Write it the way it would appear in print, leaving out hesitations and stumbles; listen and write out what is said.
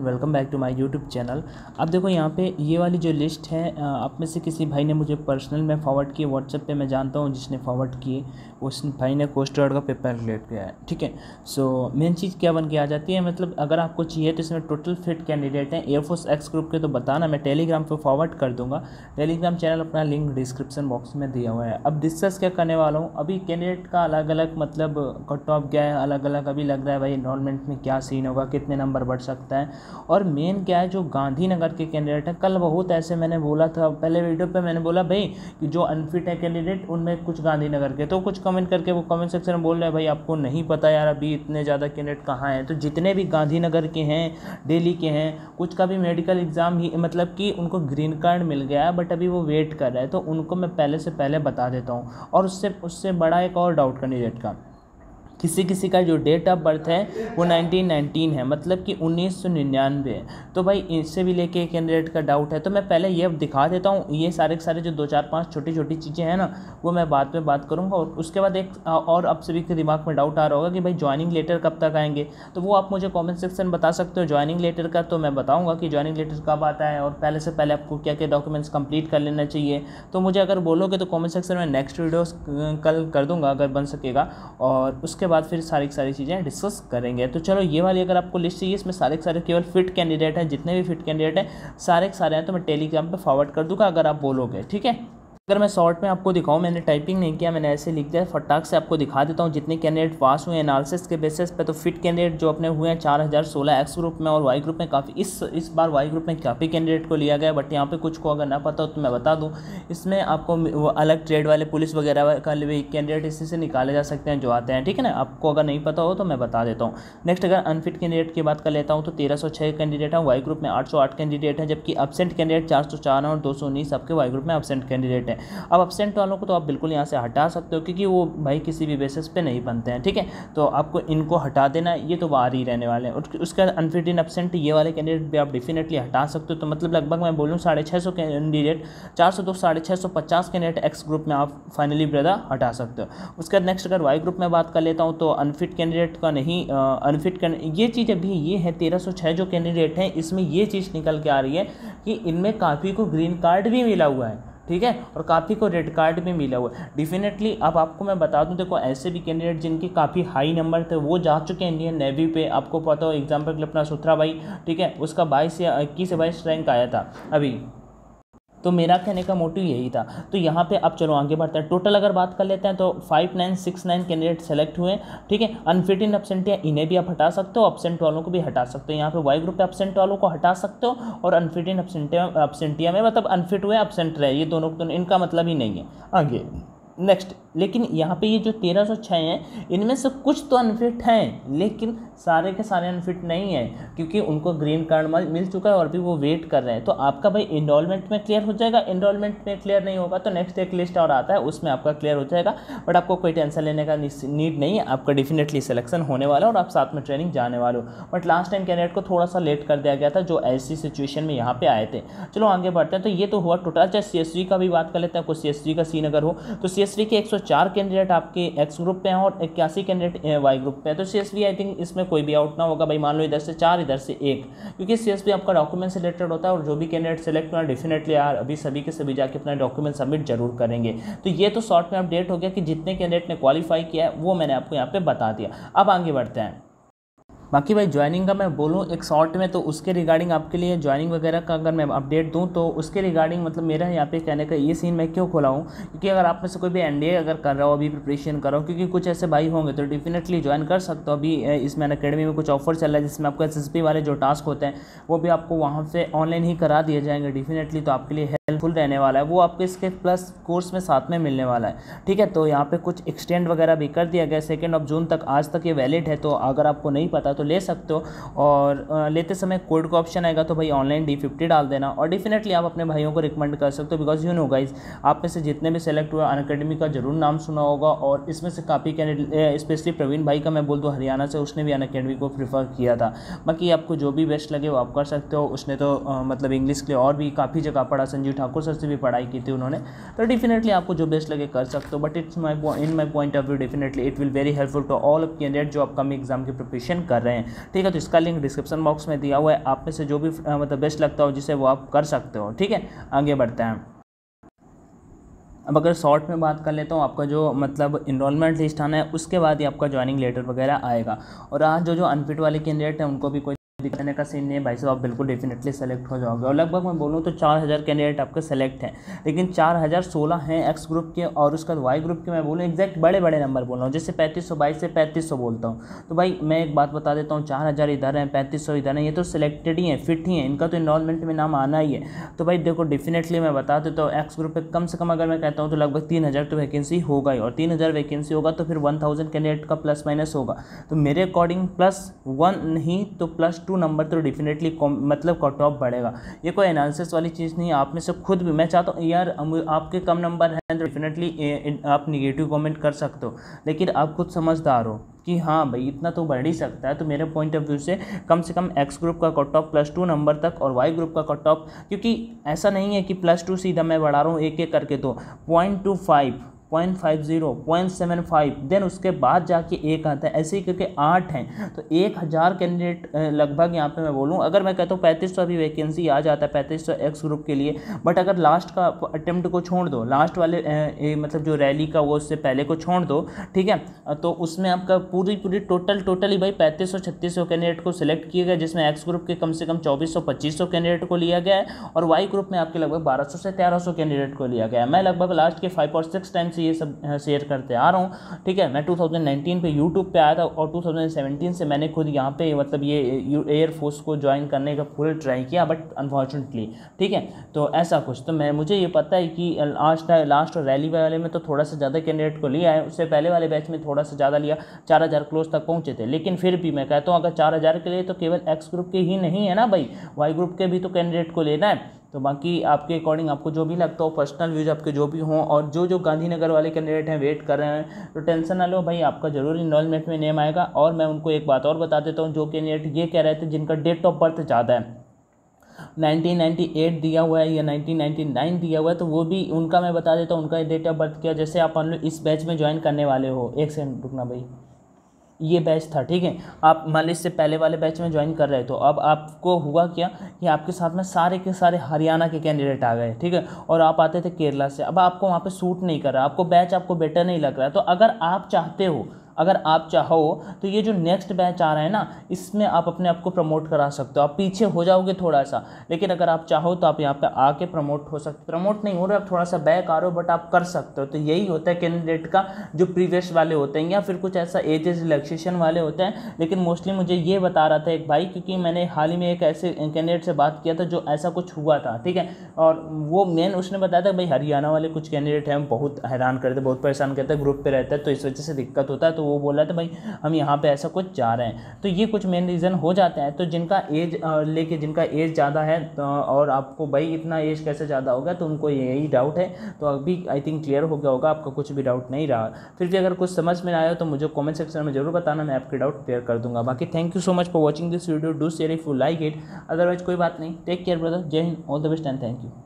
Welcome back to my YouTube channel. अब देखो यहाँ पे ये वाली जो लिस्ट है, आप में से किसी भाई ने मुझे पर्सनल में फॉरवर्ड किए व्हाट्सएप पे। मैं जानता हूँ जिसने फॉरवर्ड किए उस भाई ने कोस्ट गार्ड का पेपर क्लियर किया है, ठीक है। सो मेन चीज़ क्या बन के आ जाती है, मतलब अगर आपको चाहिए तो इसमें टोटल फिट कैंडिडेट हैं एयरफोर्स एक्स ग्रुप के, तो बताना, मैं टेलीग्राम पर फॉरवर्ड कर दूँगा। टेलीग्राम चैनल अपना लिंक डिस्क्रिप्शन बॉक्स में दिया हुआ है। अब डिस्कस क्या करने वाला हूँ, अभी कैंडिडेट का अलग अलग मतलब कट ऑफ गया है, अलग अलग अभी लग रहा है भाई एनरोलमेंट में क्या सीन होगा, कितने नंबर बढ़ सकता है। और मेन क्या है, जो गांधीनगर के कैंडिडेट हैं, कल बहुत ऐसे मैंने बोला था पहले वीडियो पे, मैंने बोला भाई कि जो अनफिट है कैंडिडेट उनमें कुछ गांधीनगर के, तो कुछ कमेंट करके वो कमेंट सेक्शन में बोल रहे हैं भाई आपको नहीं पता यार अभी इतने ज़्यादा कैंडिडेट कहाँ हैं। तो जितने भी गांधीनगर के हैं, दिल्ली के हैं, कुछ का भी मेडिकल एग्ज़ाम ही मतलब कि उनको ग्रीन कार्ड मिल गया है बट अभी वो वेट कर रहा है, तो उनको मैं पहले से पहले बता देता हूँ। और उससे बड़ा एक और डाउट कैंडिडेट का, किसी किसी का जो डेट ऑफ बर्थ है वो 1919 है, मतलब कि 1999 है। तो भाई इससे भी लेके कैंडिडेट का डाउट है, तो मैं पहले ये दिखा देता हूँ। ये सारे के सारे जो 2-4-5 छोटी छोटी चीज़ें हैं ना, वो मैं बाद में बात करूँगा। और उसके बाद एक और आप सभी के दिमाग में डाउट आ रहा होगा कि भाई ज्वाइनिंग लेटर कब तक आएंगे, तो वो आप मुझे कॉमेंट सेक्शन में बता सकते हो ज्वाइनिंग लेटर का। तो मैं बताऊँगा कि ज्वाइनिंग लेटर कब आता है और पहले से पहले आपको क्या क्या डॉक्यूमेंट्स कंप्लीट कर लेना चाहिए। तो मुझे अगर बोलोगे तो कॉमेंट सेक्शन में नेक्स्ट वीडियो कल कर दूँगा अगर बन सकेगा, और उसके बाद फिर सारी चीज़ें डिस्कस करेंगे। तो चलो ये वाली अगर आपको लिस्ट चाहिए, इसमें सारे के सारे केवल फिट कैंडिडेट हैं, जितने भी फिट कैंडिडेट हैं सारे के सारे हैं, तो मैं टेलीग्राम पे फॉरवर्ड कर दूंगा अगर आप बोलोगे, ठीक है। अगर मैं शॉर्ट में आपको दिखाऊं, मैंने टाइपिंग नहीं किया, मैंने ऐसे लिख दिया, फटाक से आपको दिखा देता हूं जितने कैंडिडेट पास हुए एनालिसिस के बेसिस पे। तो फिट कैंडिडेट जो अपने हुए हैं 4016 एक्स ग्रुप में, और वाई ग्रुप में काफ़ी इस बार वाई ग्रुप में काफ़ी कैंडिडेट को लिया गया। बट यहाँ पे कुछ को अगर ना पता हो तो मैं बता दूँ, इसमें आपको वो अलग ट्रेड वाले पुलिस वगैरह का कैंडिडेट इसी से निकाले जा सकते हैं जो आते हैं, ठीक है ना। आपको अगर नहीं पता हो तो मैं बता देता हूँ। नेक्स्ट अगर अनफिट कैंडिडेट की बात कर लेता हूँ तो 1306 कैंडिडेट है, वाई ग्रुप में 808 कैंडिडेट है, जबकि एब्सेंट कैंडिडेट 404 और 219 आपके वाई ग्रुप में एब्सेंट कैंडिडेट है। अब एब्सेंट वालों को तो आप बिल्कुल यहाँ से हटा सकते हो, क्योंकि वो भाई किसी भी बेसिस पे नहीं बनते हैं, ठीक है। तो आपको इनको हटा देना, ये तो बाहर ही रहने वाले हैं। उसके बाद अनफिट इन एब्सेंट ये वाले कैंडिडेट भी आप डेफिनेटली हटा सकते हो। तो मतलब लगभग मैं बोलूँ 650 कैंडिडेट, 402 650 कैंडिडेट एक्स ग्रुप में आप फाइनली ब्रदर हटा सकते हो। उसके बाद नेक्स्ट अगर वाई ग्रुप में बात कर लेता हूँ तो अनफिट कैंडिडेट का नहीं, अनफिट ये चीज़ अभी ये है 1306 जो कैंडिडेट हैं, इसमें ये चीज़ निकल के आ रही है कि इनमें काफ़ी को ग्रीन कार्ड भी मिला हुआ है, ठीक है, और काफ़ी को रेड कार्ड भी मिला हुआ है डेफिनेटली। अब आपको मैं बता दूं, देखो ऐसे भी कैंडिडेट जिनके काफ़ी हाई नंबर थे वो जा चुके हैं इंडियन नेवी पे। आपको पता हो एग्जाम्पल के लिए अपना सुथरा भाई, ठीक है, उसका 22 या 21 से 22 रैंक आया था अभी। तो मेरा कहने का मोटिव यही था। तो यहाँ पे अब चलो आगे बढ़ते हैं। टोटल अगर बात कर लेते हैं तो 5969 कैंडिडेट सेलेक्ट हुए, ठीक है। अनफिट इन एब्सेंटिया इन्हें भी आप हटा सकते हो, एब्सेंट वालों को भी हटा सकते हो। यहाँ पे वाई ग्रुप पे एब्सेंट वालों को हटा सकते हो, और अनफिट इन एब्सेंटिया में मतलब अनफिट हुए एब्सेंट रहे, ये दोनों इनका मतलब ही नहीं है आगे। नेक्स्ट, लेकिन यहाँ पे ये जो 1306 हैं इनमें से कुछ तो अनफिट हैं, लेकिन सारे के सारे अनफिट नहीं हैं, क्योंकि उनको ग्रीन कार्ड मिल चुका है और भी वो वेट कर रहे हैं। तो आपका भाई एनरोलमेंट में क्लियर हो जाएगा। एनरोलमेंट में क्लियर नहीं होगा तो नेक्स्ट एक लिस्ट और आता है, उसमें आपका क्लियर हो जाएगा। बट आपको कोई टेंशन लेने का नीड नहीं है, आपका डेफिनेटली सिलेक्शन होने वाला है और आप साथ में ट्रेनिंग जाने वाले हो। बट लास्ट टाइम कैंडिडेट को थोड़ा सा लेट कर दिया गया था जो ऐसी सिचुएशन में यहाँ पे आए थे। चलो आगे बढ़ते हैं। तो ये तो हुआ टोटल। चाहे CSV का भी बात कर लेते हैं, कोई CSV का सीन अगर हो तो CSV के 104 कैंडिडेट आपके एक्स ग्रुप पे हैं और 81 कैंडिडेट वाई ग्रुप पे हैं। तो CSV आई थिंक इसमें कोई भी आउट ना होगा भाई। मान लो इधर से 4 इधर से 1, क्योंकि CSV आपका डॉक्यूमेंट से रिलेटेड होता है, और जो भी कैंडिडेट सेलेक्ट हुआ डेफिनेटली यार अभी सभी के सभी जाके अपना डॉक्यूमेंट सबमिट जरूर करेंगे। तो ये तो शॉर्ट में अपडेट हो गया कि जितने कैंडिडेट ने क्वालिफाई किया है वो मैंने आपको यहाँ पे बता दिया। अब आगे बढ़ते हैं। बाकी भाई ज्वाइनिंग का मैं बोलूँ एक शॉर्ट में, तो उसके रिगार्डिंग आपके लिए ज्वाइनिंग वगैरह का अगर मैं अपडेट दूँ तो उसके रिगार्डिंग मतलब मेरा यहाँ पे कहने का ये सीन मैं क्यों खोला हूँ, क्योंकि अगर आप में से कोई भी NDA अगर कर रहा हो, अभी प्रिपरेशन कर रहा हो, क्योंकि कुछ ऐसे भाई होंगे तो डेफिनेटली ज्वाइन कर सकते हो। अभी इसमें अकेडमी में कुछ ऑफर चल रहा है जिसमें आपको SSB वाले जो टास्क होते हैं वो भी आपको वहाँ से ऑनलाइन ही करा दिए जाएंगे डेफिनेटली, तो आपके लिए हेल्पफुल रहने वाला है। वो आपके इसके प्लस कोर्स में साथ में मिलने वाला है, ठीक है। तो यहाँ पे कुछ एक्सटेंड वगैरह भी कर दिया गया 2 जून तक, आज तक ये वैलिड है। तो अगर आपको नहीं पता तो ले सकते हो, और लेते समय कोड का ऑप्शन आएगा तो भाई ऑनलाइन D50 डाल देना। और डेफिनेटली आप अपने भाइयों को रिकमेंड कर सकते हो, बिकॉज यू नो गाइज आप में से जितने भी सेलेक्ट हुए अनअकैडमी का जरूर नाम सुना होगा, और इसमें से काफ़ी कैंडिडेट स्पेशली प्रवीण भाई का मैं बोल दूँ हरियाणा से, उसने भी अनअकैडमी को प्रीफर किया था। बाकी आपको जो भी बेस्ट लगे वो आप कर सकते हो। उसने तो मतलब इंग्लिश के लिए और भी काफ़ी जगह पढ़ा, संजीव ठाकुर सर से भी पढ़ाई की थी उन्होंने। तो डेफिनेटली आपको जो बेस्ट लगे कर सकते हो। But in my point of view definitely it will very helpful to all of candidate जो अपकमिंग एग्जाम की प्रिपरेशन कर रहे हैं। रहे हैं, ठीक है। तो इसका लिंक डिस्क्रिप्शन बॉक्स में दिया हुआ है, आप में से जो भी मतलब बेस्ट लगता हो जिसे वो आप कर सकते हो, ठीक है। आगे बढ़ते हैं। अब अगर शॉर्ट में बात कर लेता हूँ, आपका जो मतलब इनरोलमेंट लिस्ट आना है उसके बाद ही आपका ज्वाइनिंग लेटर वगैरह आएगा। और आज जो अनफिट वाले कैंडिडेट हैं उनको भी कोई दिखाने का सीन नहीं है भाई साहब, आप बिल्कुल डेफिनेटली सेलेक्ट हो जाओगे। और लगभग मैं बोलूँ तो 4000 कैंडिडेट आपके सेलेक्ट हैं, लेकिन 4016 हैं एक्स ग्रुप के, और उसका वाई ग्रुप के मैं बोलूँ एग्जैक्ट बड़े बड़े नंबर बोल रहा हूँ, जैसे 3522 से 3500 बोलता हूँ। तो भाई मैं एक बात बता देता हूँ, 4000 इधर हैं, 3500 इधर हैं, ये तो सिलेक्टेड ही हैं, फिट ही हैं, इनका तो इनरोलमेंट में नाम आना ही है। तो भाई देखो डेफिनेटली मैं बता देता हूँ, एक्स ग्रुप पर कम से कम अगर मैं कहता हूँ तो लगभग 3000 तो वैकेंसी होगा ही, और 3000 वैकेंसी होगा तो फिर 1000 कैंडिडेट का प्लस माइनस होगा। तो मेरे अकॉर्डिंग +1 नहीं तो +2 नंबर तो डेफिनेटली मतलब कट ऑफ बढ़ेगा। ये कोई एनालिसिस वाली चीज़ नहीं है, आप में से खुद भी मैं चाहता हूँ यार आपके कम नंबर हैं तो डेफिनेटली आप निगेटिव कमेंट कर सकते हो, लेकिन आप खुद समझदार हो कि हाँ भाई इतना तो बढ़ ही सकता है। तो मेरे पॉइंट ऑफ व्यू से कम एक्स ग्रुप का कट ऑफ +2 नंबर तक, और वाई ग्रुप का कट ऑफ, क्योंकि ऐसा नहीं है कि +2 सीधा मैं बढ़ा रहा हूँ एक एक करके, तो 0.25 0.50 0.75 देन उसके बाद जाके एक आता है, ऐसे ही करके 8 हैं। तो 1000 कैंडिडेट लगभग यहाँ पे मैं बोलूँ, अगर मैं कहता हूँ 3500 अभी वैकेंसी आ जाता है 3500 एक्स ग्रुप के लिए, बट अगर लास्ट का अटेम्प्ट को छोड़ दो, लास्ट वाले मतलब जो रैली का वो उससे पहले को छोड़ दो, ठीक है, तो उसमें आपका पूरी टोटली भाई 3500-3600 कैंडिडेट को सिलेक्ट किया गया, जिसमें एक्स ग्रुप के कम से कम 2400-2500 कैंडिडेट को लिया गया है, और वाई ग्रुप में आपके लगभग 1200 से 1300 कैंडिडेट को लिया गया है। मैं लगभग लास्ट के 5 और 6 टाइम्स ये सब शेयर करते आ रहा हूँ, ठीक है। मैं 2019 पे यूट्यूब पे आया था, और 2017 से मैंने खुद यहाँ पे मतलब ये एयरफोर्स को ज्वाइन करने का फुल ट्राई किया, बट अनफॉर्चुनेटली, ठीक है। तो ऐसा कुछ तो मुझे ये पता है कि लास्ट रैली वाले में तो थोड़ा सा ज़्यादा कैंडिडेट को लिया है, उससे पहले वाले बैच में थोड़ा सा ज़्यादा लिया, 4000 क्लोज तक पहुँचे थे। लेकिन फिर भी मैं कहता हूँ अगर 4000 के लिए तो केवल एक्स ग्रुप के ही नहीं है ना भाई, वाई ग्रुप के भी तो कैंडिडेट को लेना है। तो बाकी आपके अकॉर्डिंग आपको जो भी लगता हो, पर्सनल व्यूज आपके जो भी हों, और जो गांधीनगर वाले कैंडिडेट हैं वेट कर रहे हैं, तो टेंशन ना लो भाई, आपका जरूर इनरोलमेंट में नेम आएगा। और मैं उनको एक बात और बता देता हूँ, जो कैंडिडेट ये कह रहे थे जिनका डेट ऑफ बर्थ ज़्यादा है, 1998 दिया हुआ है या 1999 दिया हुआ है, तो वो भी उनका मैं बता देता हूँ, उनका डेट ऑफ बर्थ क्या, जैसे आप मान लो इस बैच में ज्वाइन करने वाले हो, एक सेकंड रुकना भाई, ये बैच था, ठीक है, आप मान लीजिए इससे पहले वाले बैच में ज्वाइन कर रहे, तो अब आपको हुआ क्या कि आपके साथ में सारे के सारे हरियाणा के कैंडिडेट आ गए, ठीक है, और आप आते थे केरला से। अब आपको वहाँ पे सूट नहीं कर रहा, आपको बैच आपको बेटर नहीं लग रहा है, तो अगर आप चाहते हो, अगर आप चाहो तो ये जो नेक्स्ट बैच आ रहा है ना, इसमें आप अपने आप को प्रमोट करा सकते हो। आप पीछे हो जाओगे थोड़ा सा, लेकिन अगर आप चाहो तो आप यहाँ पे आके प्रमोट हो सकते, प्रमोट नहीं हो रहे, आप थोड़ा सा बैक आ रहे हो, बट आप कर सकते हो। तो यही होता है कैंडिडेट का, जो प्रीवियस वाले होते हैं या फिर कुछ ऐसा एज रिलैक्सेशन वाले होते हैं। लेकिन मोस्टली मुझे ये बता रहा था एक भाई, क्योंकि मैंने हाल ही में एक ऐसे कैंडिडेट से बात किया था जो ऐसा कुछ हुआ था, ठीक है, और वो मेन उसने बताया था भाई हरियाणा वाले कुछ कैंडिडेट हैं बहुत हैरान करते, बहुत परेशान करते, ग्रुप पे रहता है तो इस वजह से दिक्कत होता है। तो वो बोल रहा था भाई हम यहाँ पे ऐसा कुछ जा रहे हैं, तो ये कुछ मेन रीज़न हो जाते हैं। तो जिनका एज लेके जिनका एज ज़्यादा है और आपको भाई इतना एज कैसे ज़्यादा होगा, तो उनको यही डाउट है। तो अभी आई थिंक क्लियर हो गया होगा, आपका कुछ भी डाउट नहीं रहा। फिर भी अगर कुछ समझ में आया तो मुझे कमेंट सेक्शन में जरूर बताना, मैं आपके डाउट क्लियर कर दूंगा। बाकी thank you so much for watching this video, do share if you like it, otherwise कोई बात नहीं। टेक केयर ब्रदर, जय Hind, all the best and thank you.